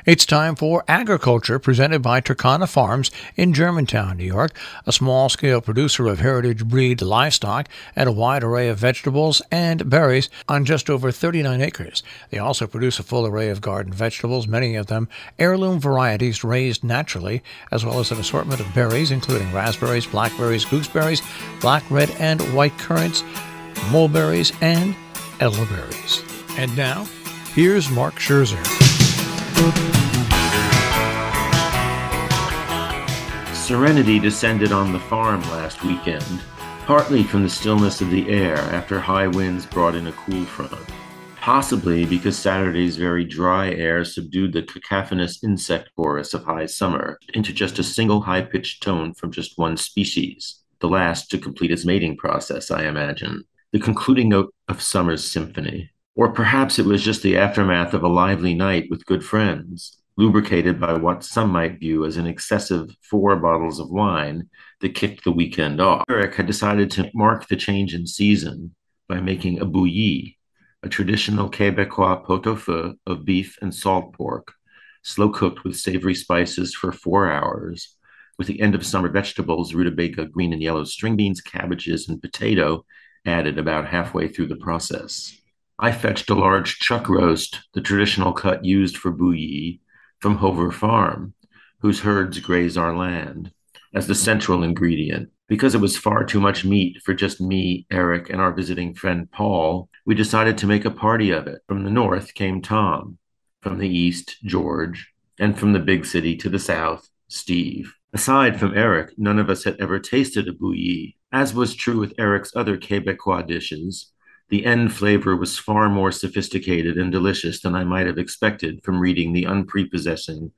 It's time for Agriculture, presented by Turkana Farms in Germantown, New York, a small-scale producer of heritage breed livestock and a wide array of vegetables and berries on just over 39 acres. They also produce a full array of garden vegetables, many of them heirloom varieties raised naturally, as well as an assortment of berries, including raspberries, blackberries, gooseberries, black, red, and white currants, mulberries, and elderberries. And now, here's Mark Scherzer. Serenity descended on the farm last weekend, partly from the stillness of the air after high winds brought in a cool front, possibly because Saturday's very dry air subdued the cacophonous insect chorus of high summer into just a single high-pitched tone from just one species, the last to complete its mating process, I imagine, the concluding note of summer's symphony. Or perhaps it was just the aftermath of a lively night with good friends, lubricated by what some might view as an excessive 4 bottles of wine that kicked the weekend off. Eric had decided to mark the change in season by making a bouilli, a traditional Québecois pot-au-feu of beef and salt pork, slow-cooked with savory spices for 4 hours, with the end-of-summer vegetables, rutabaga, green and yellow string beans, cabbages, and potato added about halfway through the process. I fetched a large chuck roast, the traditional cut used for bouilli, from Hover Farm, whose herds graze our land, as the central ingredient. Because it was far too much meat for just me, Eric, and our visiting friend Paul, we decided to make a party of it. From the north came Tom, from the east, George, and from the big city to the south, Steve. Aside from Eric, none of us had ever tasted a bouilli. As was true with Eric's other Québecois dishes, the end flavor was far more sophisticated and delicious than I might have expected from reading the unprepossessing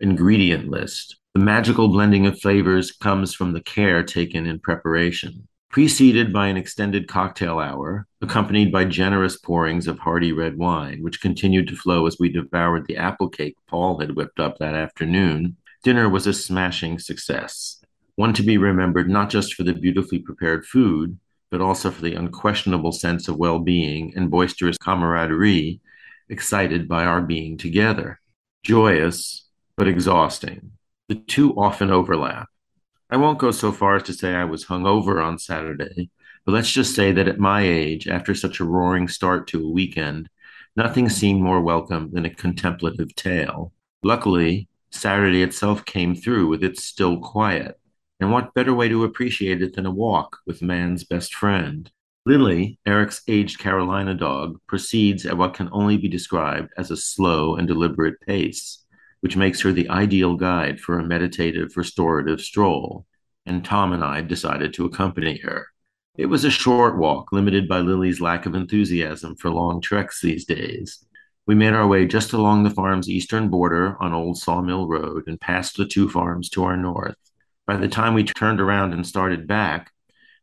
ingredient list. The magical blending of flavors comes from the care taken in preparation. Preceded by an extended cocktail hour, accompanied by generous pourings of hearty red wine, which continued to flow as we devoured the apple cake Paul had whipped up that afternoon, dinner was a smashing success. One to be remembered not just for the beautifully prepared food, but also for the unquestionable sense of well-being and boisterous camaraderie excited by our being together. Joyous, but exhausting. The two often overlap. I won't go so far as to say I was hungover on Saturday, but let's just say that at my age, after such a roaring start to a weekend, nothing seemed more welcome than a contemplative tale. Luckily, Saturday itself came through with its still quiet. And what better way to appreciate it than a walk with man's best friend? Lily, Eric's aged Carolina dog, proceeds at what can only be described as a slow and deliberate pace, which makes her the ideal guide for a meditative, restorative stroll, and Tom and I decided to accompany her. It was a short walk, limited by Lily's lack of enthusiasm for long treks these days. We made our way just along the farm's eastern border on Old Sawmill Road and past the two farms to our north. By the time we turned around and started back,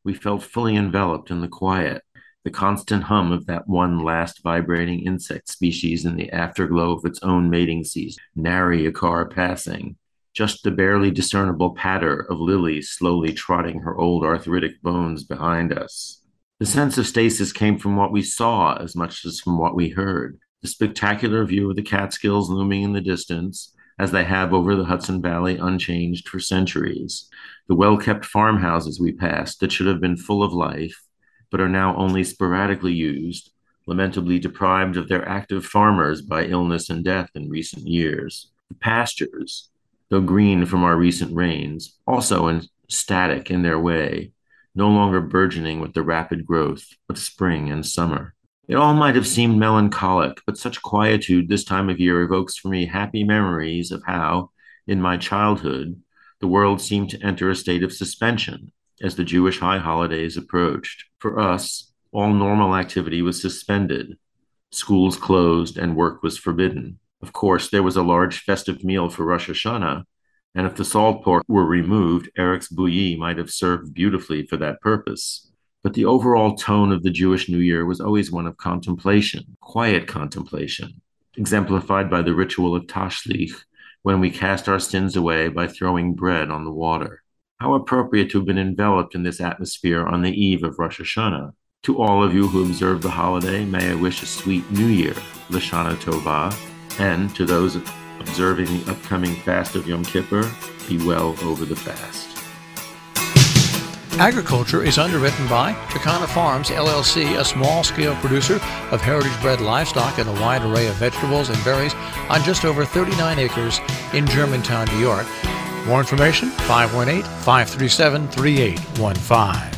we felt fully enveloped in the quiet, the constant hum of that one last vibrating insect species in the afterglow of its own mating season, nary a car passing, just the barely discernible patter of Lily slowly trotting her old arthritic bones behind us. The sense of stasis came from what we saw as much as from what we heard. The spectacular view of the Catskills looming in the distance, as they have over the Hudson Valley unchanged for centuries. The well-kept farmhouses we passed that should have been full of life, but are now only sporadically used, lamentably deprived of their active farmers by illness and death in recent years. The pastures, though green from our recent rains, also static in their way, no longer burgeoning with the rapid growth of spring and summer. It all might have seemed melancholic, but such quietude this time of year evokes for me happy memories of how, in my childhood, the world seemed to enter a state of suspension as the Jewish high holidays approached. For us, all normal activity was suspended. Schools closed and work was forbidden. Of course, there was a large festive meal for Rosh Hashanah, and if the salt pork were removed, Eric's bouilli might have served beautifully for that purpose. But the overall tone of the Jewish New Year was always one of contemplation, quiet contemplation, exemplified by the ritual of Tashlich, when we cast our sins away by throwing bread on the water. How appropriate to have been enveloped in this atmosphere on the eve of Rosh Hashanah. To all of you who observe the holiday, may I wish a sweet New Year, Lashana Tova, and to those observing the upcoming fast of Yom Kippur, be well over the fast. Agriculture is underwritten by Takana Farms, LLC, a small-scale producer of heritage-bred livestock and a wide array of vegetables and berries on just over 39 acres in Germantown, New York. More information, 518-537-3815.